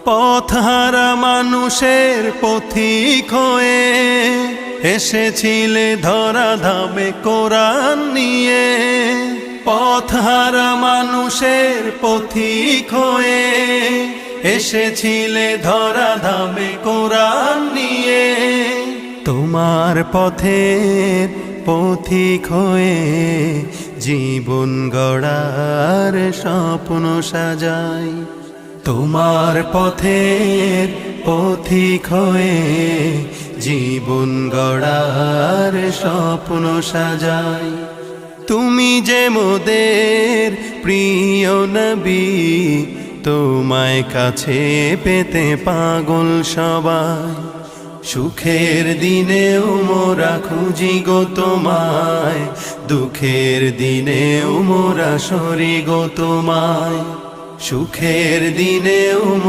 পথহারা মানুষের পথিক হয়ে এসেছিলে ধরা ধামে কোরআন নিয়ে। পথহারা মানুষের পথিক হয়ে এসেছিলে ধরা ধামে কোরআন নিয়ে। তোমার পথের পথিক হয়ে জীবন গড়ার স্বপ্ন সাজাই। তোমার পথের পথিক হয়ে জীবন গড়ার স্বপ্ন সাজাই। তুমি যে মোদের প্রিয় নবী, তোমায় কাছে পেতে পাগল সবাই। সুখের দিনেও মোরা খুঁজি গো তোমায়, দুঃখের দিনেও মোরা সরি গো তোমায়। সুখের দিনেও